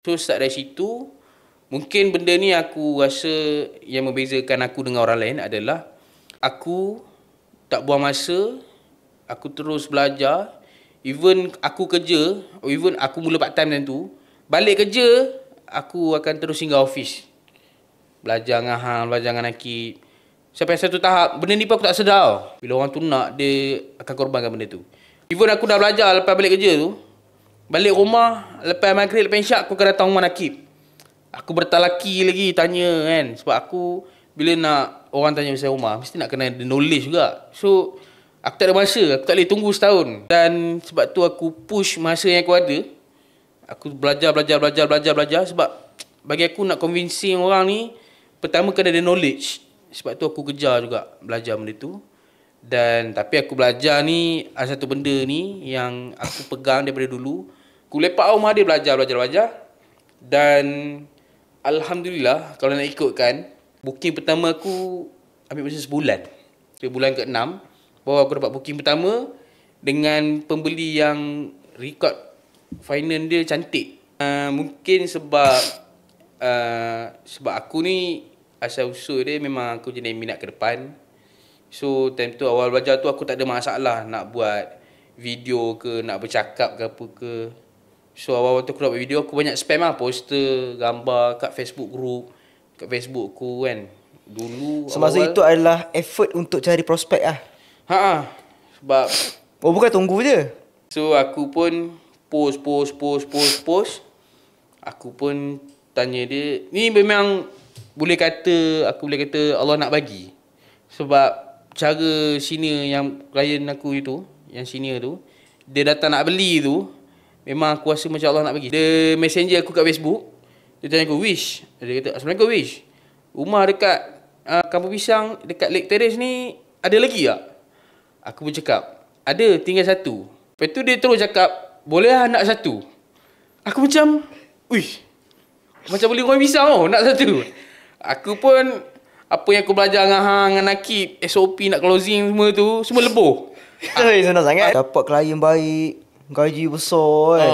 So start dari situ, mungkin benda ni aku rasa yang membezakan aku dengan orang lain adalah aku tak buang masa, aku terus belajar. Even aku kerja, even aku mula part time dan tu, balik kerja, aku akan terus singgah office. Belajar dengan hang, belajar dengan Nakib. Sampai satu tahap, benda ni pun aku tak sedar tau. Bila orang tu nak, dia akan korbankan benda tu. Even aku dah belajar lepas balik kerja tu, balik rumah, lepas maghrib, lepas isyak, aku akan datang rumah Nakib. Aku bertalaki lagi tanya kan. Sebab aku, bila nak orang tanya pasal rumah, mesti nak kena ada knowledge juga. So, aku tak ada masa, aku tak boleh tunggu setahun. Dan sebab tu aku push masa yang aku ada. Aku belajar. Sebab bagi aku nak convincing orang ni, pertama kena ada knowledge. Sebab tu aku kejar juga belajar benda tu. Dan tapi aku belajar ni, ada satu benda ni yang aku pegang daripada dulu. Aku lepak rumah dia belajar. Dan alhamdulillah, kalau nak ikutkan, booking pertama aku ambil masa sebulan. Bulan ke-6, baru aku dapat booking pertama dengan pembeli yang record finance dia cantik. Mungkin sebab aku ni asal usul dia memang aku jenis minat ke depan. So time tu awal belajar tu aku tak ada masalah nak buat video ke, nak bercakap ke apa ke. So awal-awal tu aku nak buat video, aku banyak spam lah, poster, gambar kat Facebook group, kat Facebook aku kan. Dulu semasa itu adalah effort untuk cari prospek lah. Sebab bukan tunggu je. So aku pun post. Aku pun tanya dia, ni memang aku boleh kata Allah nak bagi. Sebab cara senior yang klien aku itu, yang senior tu, dia datang nak beli tu, memang aku rasa macam Allah nak bagi. Dia messenger aku kat Facebook, dia tanya aku, Wish, dia kata, Assalamualaikum Wish, rumah dekat Kampung Pisang, dekat Lake Terrace ni ada lagi tak? Aku pun cakap, ada, tinggal satu. Lepas tu dia terus cakap, boleh lah nak satu. Aku macam, wish, macam beli rumah pisang tau, nak satu. Aku pun, apa yang aku belajar dengan Nakib, SOP nak closing semua tu, semua leboh. Senang sangat. Dapat klien baik, gaji besar kan.